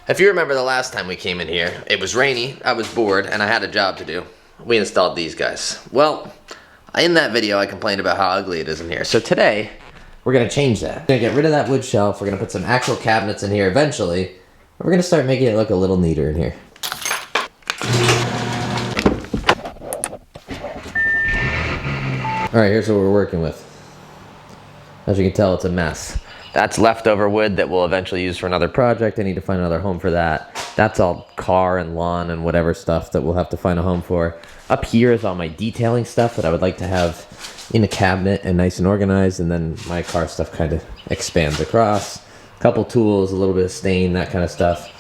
If you remember the last time we came in here, it was rainy, I was bored, and I had a job to do. We installed these guys. Well, in that video I complained about how ugly it is in here. So today, we're gonna change that. We're gonna get rid of that wood shelf, we're gonna put some actual cabinets in here eventually, and we're gonna start making it look a little neater in here. Alright, here's what we're working with. As you can tell, it's a mess. That's leftover wood that we'll eventually use for another project. I need to find another home for that. That's all car and lawn and whatever stuff that we'll have to find a home for. Up here is all my detailing stuff that I would like to have in a cabinet and nice and organized, and then my car stuff kind of expands across. A couple tools, a little bit of stain, that kind of stuff.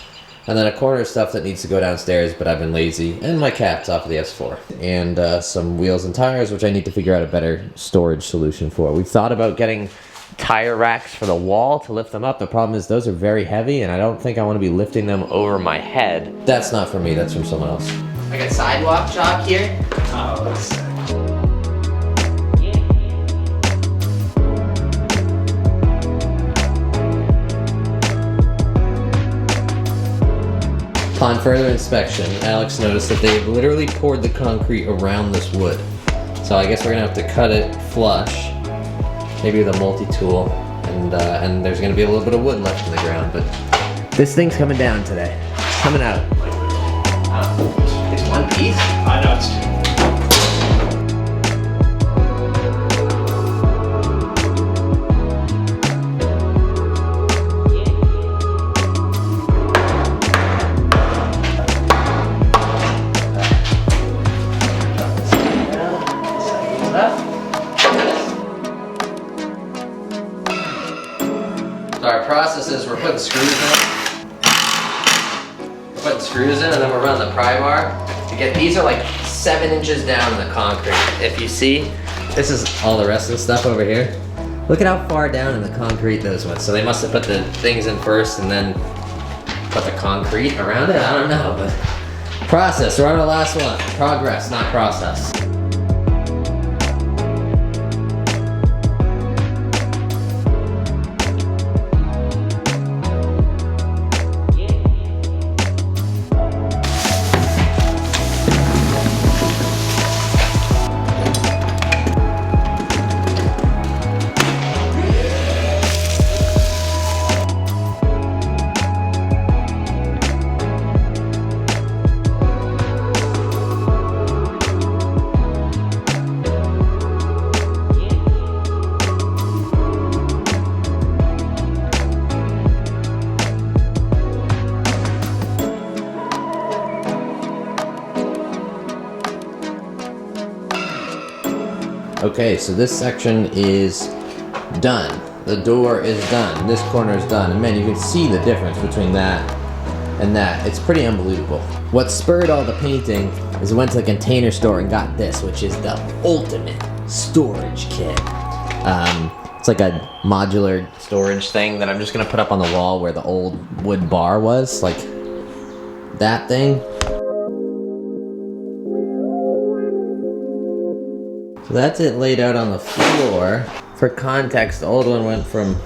And then a corner of stuff that needs to go downstairs, but I've been lazy. And my cat's off of the S4. And some wheels and tires, which I need to figure out a better storage solution for. We've thought about getting tire racks for the wall to lift them up. The problem is those are very heavy, and I don't think I want to be lifting them over my head. That's not for me, that's from someone else. I got sidewalk chalk here. Oh, that's sick. Upon further inspection, Alex noticed that they've literally poured the concrete around this wood. So I guess we're gonna have to cut it flush, maybe with a multi-tool, and there's gonna be a little bit of wood left in the ground, but this thing's coming down today. It's coming out. It's one piece? I know it's two. So our process is we're putting screws in. We're putting screws in, and then we're running the pry bar. Again, these are like 7 inches down in the concrete. If you see, this is all the rest of the stuff over here. Look at how far down in the concrete those went. So they must have put the things in first and then put the concrete around it. I don't know, but process. We're on our last one. Progress, not process. Okay, so this section is done. The door is done. This corner is done. And man, you can see the difference between that and that. It's pretty unbelievable. What spurred all the painting is I went to the Container Store and got this, which is the ultimate storage kit. It's like a modular storage thing that I'm just gonna put up on the wall where the old wood bar was, like that thing. So that's it laid out on the floor. For context, the old one went from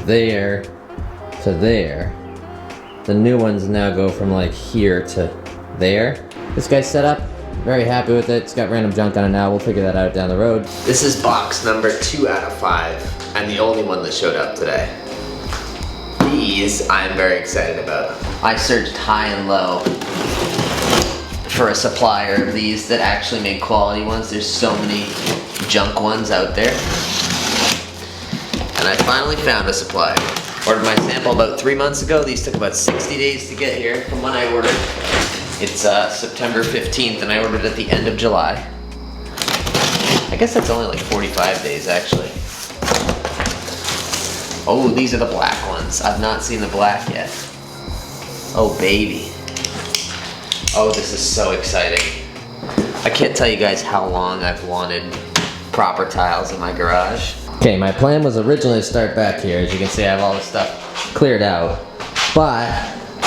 there to there. The new ones now go from like here to there. This guy's set up, very happy with it. It's got random junk on it now. We'll figure that out down the road. This is box number 2 out of 5, and the only one that showed up today. These I'm very excited about. I searched high and low for a supplier of these that actually made quality ones. There's so many junk ones out there. And I finally found a supplier. Ordered my sample about 3 months ago. These took about 60 days to get here from when I ordered. It's September 15th and I ordered at the end of July. I guess that's only like 45 days actually. Oh, these are the black ones. I've not seen the black yet. Oh baby. Oh, this is so exciting. I can't tell you guys how long I've wanted proper tiles in my garage. Okay, my plan was originally to start back here. As you can see, I have all this stuff cleared out. But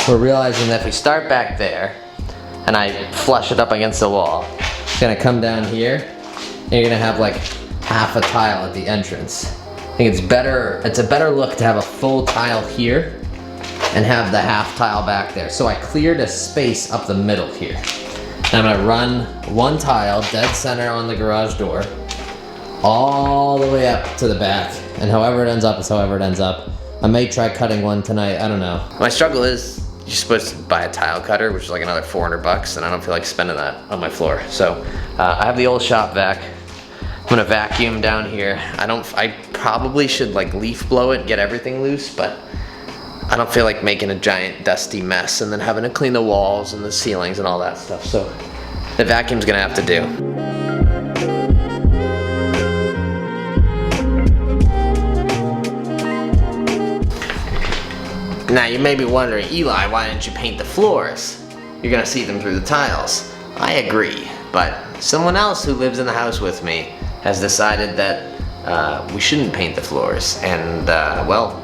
we're realizing that if we start back there and I flush it up against the wall, it's gonna come down here and you're gonna have like half a tile at the entrance. I think it's a better look to have a full tile here and have the half tile back there. So I cleared a space up the middle here. And I'm gonna run one tile dead center on the garage door, all the way up to the back. And however it ends up is however it ends up. I may try cutting one tonight, I don't know. My struggle is, you're supposed to buy a tile cutter, which is like another 400 bucks, and I don't feel like spending that on my floor. So I have the old shop vac. I'm gonna vacuum down here. I probably should like leaf blow it and get everything loose, but I don't feel like making a giant dusty mess and then having to clean the walls and the ceilings and all that stuff. So the vacuum's gonna have to do. Now you may be wondering, Eli, why didn't you paint the floors? You're gonna see them through the tiles. I agree, but someone else who lives in the house with me has decided that we shouldn't paint the floors, and well,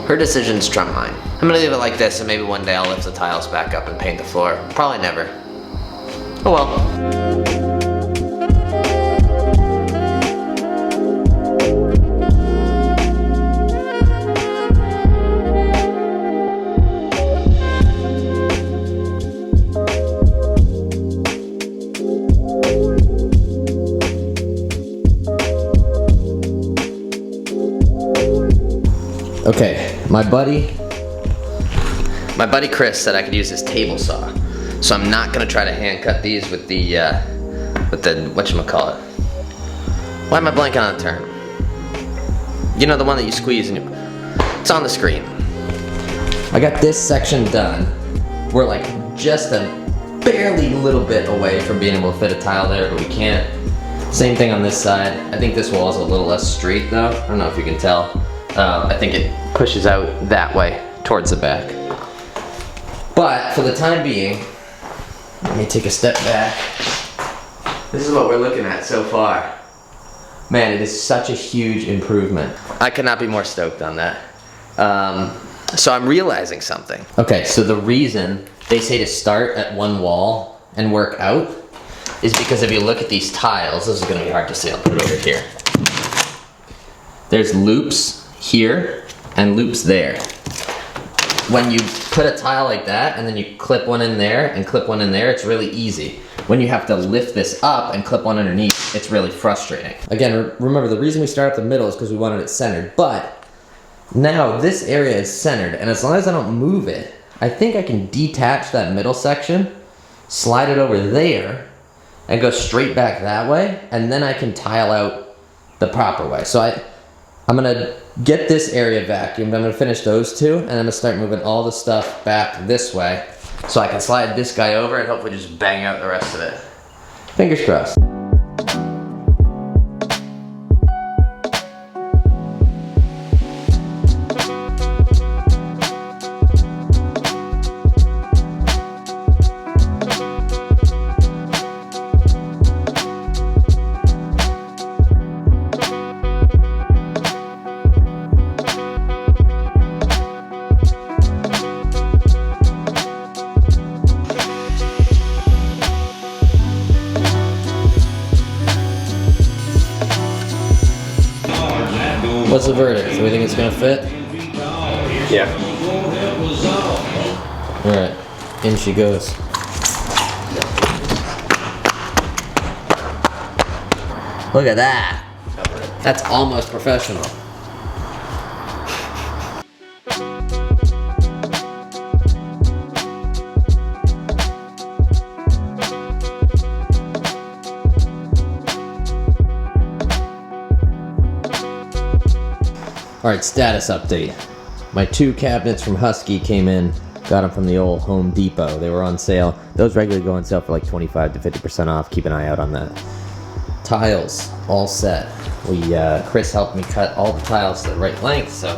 her decisions trump mine. I'm gonna leave it like this, and maybe one day I'll lift the tiles back up and paint the floor. Probably never. Oh well. Okay, my buddy Chris said I could use his table saw, so I'm not gonna try to hand cut these with the whatchamacallit. Why am I blanking on the term? You know, the one that you squeeze and it's on the screen. I got this section done. We're like just a barely little bit away from being able to fit a tile there, but we can't. Same thing on this side. I think this wall is a little less straight though. I don't know if you can tell. I think it pushes out that way towards the back. But for the time being, let me take a step back. This is what we're looking at so far. Man, it is such a huge improvement. I could not be more stoked on that. So I'm realizing something. Okay, so the reason they say to start at one wall and work out is because if you look at these tiles, this is gonna be hard to see, I'll put it over here. There's loops here and loops there. When you put a tile like that and then you clip one in there and clip one in there, it's really easy. When you have to lift this up and clip one underneath, it's really frustrating. Again, remember the reason we start at the middle is because we wanted it centered, but now this area is centered, and as long as I don't move it, I think I can detach that middle section, slide it over there, and go straight back that way, and then I can tile out the proper way. So I'm gonna get this area vacuumed, I'm gonna finish those two, and I'm gonna start moving all the stuff back this way so I can slide this guy over and hopefully just bang out the rest of it. Fingers crossed. What's the verdict? Do we think it's gonna fit? Yeah. Alright, in she goes. Look at that. That's almost professional. Alright, status update. My 2 cabinets from Husky came in, got them from the old Home Depot. They were on sale. Those regularly go on sale for like 25 to 50% off. Keep an eye out on that. Tiles, all set. Chris helped me cut all the tiles to the right length, so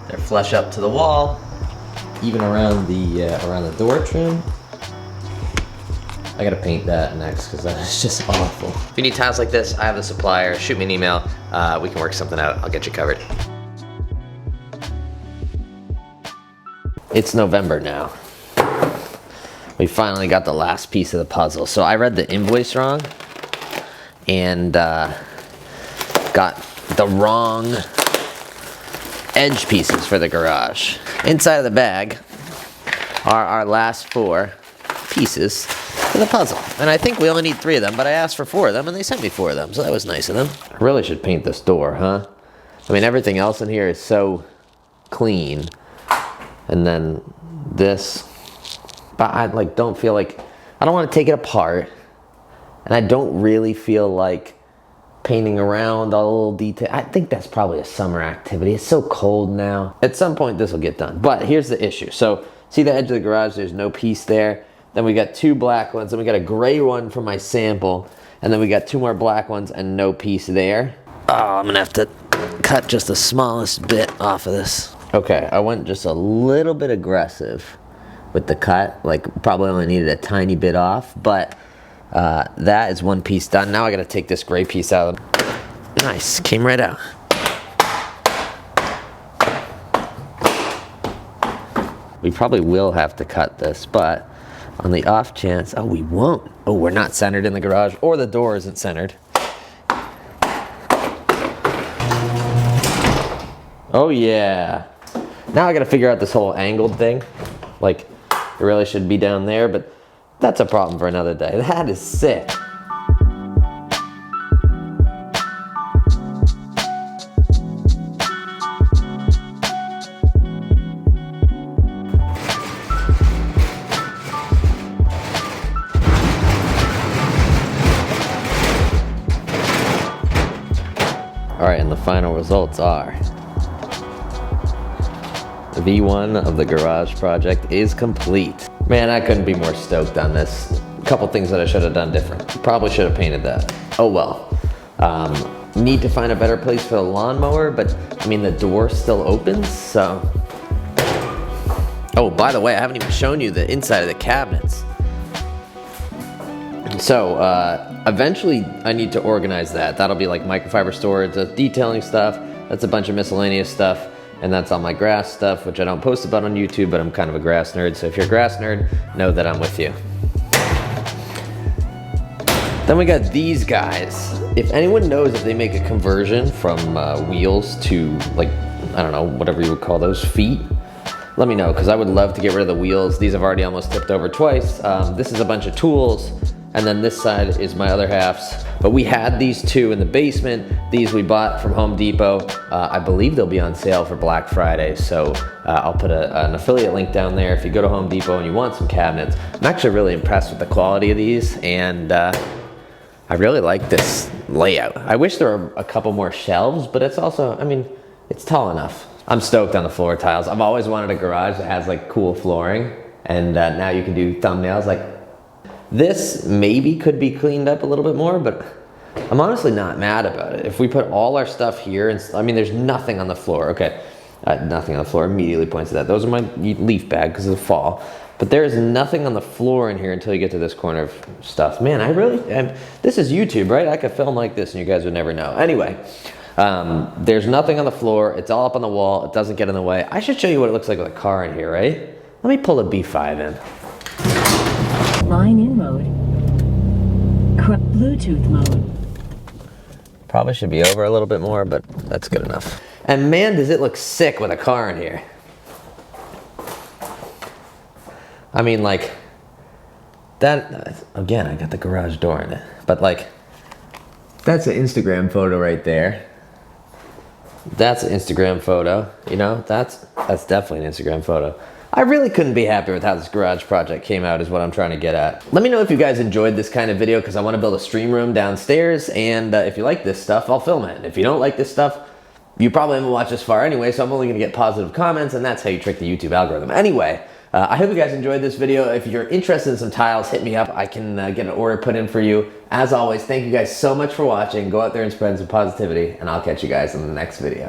they're flush up to the wall, even around the door trim. I gotta paint that next because that's just awful. If you need tiles like this, I have the supplier. Shoot me an email. We can work something out. I'll get you covered. It's November now. We finally got the last piece of the puzzle. So I read the invoice wrong and got the wrong edge pieces for the garage. Inside of the bag are our last 4 pieces for the puzzle. And I think we only need 3 of them, but I asked for 4 of them and they sent me 4 of them, so that was nice of them. I really should paint this door, huh? I mean, everything else in here is so clean. And then this, but I like don't feel like, I don't want to take it apart. And I don't really feel like painting around all the little detail. I think that's probably a summer activity. It's so cold now. At some point this will get done. But here's the issue. So see the edge of the garage, there's no piece there. Then we got 2 black ones, then we got a gray one for my sample, and then we got 2 more black ones and no piece there. Oh, I'm gonna have to cut just the smallest bit off of this. Okay, I went just a little bit aggressive with the cut, like probably only needed a tiny bit off, but that is 1 piece done. Now I gotta take this gray piece out. Nice, came right out. We probably will have to cut this, but on the off chance, oh, we won't. Oh, we're not centered in the garage, or the door isn't centered. Oh yeah. Now I gotta figure out this whole angled thing. Like, it really should be down there, but that's a problem for another day. That is sick. All right, and the final results are V1 of the garage project is complete. Man, I couldn't be more stoked on this. A couple things that I should have done different. Probably should have painted that. Oh well. Need to find a better place for the lawnmower, but I mean the door still opens, so. Oh, by the way, I haven't even shown you the inside of the cabinets. So, eventually I need to organize that. That'll be like microfiber storage, the detailing stuff, that's a bunch of miscellaneous stuff, and that's all my grass stuff, which I don't post about on YouTube, but I'm kind of a grass nerd, so if you're a grass nerd, know that I'm with you. Then we got these guys. If anyone knows if they make a conversion from wheels to, like, I don't know, whatever you would call those, feet, let me know, because I would love to get rid of the wheels. These have already almost tipped over twice. This is a bunch of tools, and then this side is my other halves. But we had these 2 in the basement. These we bought from Home Depot. I believe they'll be on sale for Black Friday, so I'll put an affiliate link down there if you go to Home Depot and you want some cabinets. I'm actually really impressed with the quality of these, and I really like this layout. I wish there were a couple more shelves, but it's also, I mean, it's tall enough. I'm stoked on the floor tiles. I've always wanted a garage that has like cool flooring, and now you can do thumbnails. Like, this maybe could be cleaned up a little bit more, but I'm honestly not mad about it. If we put all our stuff here, and I mean, there's nothing on the floor. Okay, nothing on the floor immediately points to that. Those are my leaf bag because of the fall. But there is nothing on the floor in here until you get to this corner of stuff. Man, I really, this is YouTube, right? I could film like this and you guys would never know. Anyway, there's nothing on the floor. It's all up on the wall. It doesn't get in the way. I should show you what it looks like with a car in here, right? Let me pull a B5 in. Line in mode. Bluetooth mode. Probably should be over a little bit more, but that's good enough. And man, does it look sick with a car in here. I mean, like, that, again, I got the garage door in it, but like, that's an Instagram photo right there. That's an Instagram photo, you know, that's definitely an Instagram photo. I really couldn't be happier with how this garage project came out is what I'm trying to get at. Let me know if you guys enjoyed this kind of video, because I want to build a stream room downstairs, and if you like this stuff, I'll film it. And if you don't like this stuff, you probably haven't watched this far anyway, so I'm only going to get positive comments, and that's how you trick the YouTube algorithm. Anyway, I hope you guys enjoyed this video. If you're interested in some tiles, hit me up. I can get an order put in for you. As always, thank you guys so much for watching. Go out there and spread some positivity, and I'll catch you guys in the next video.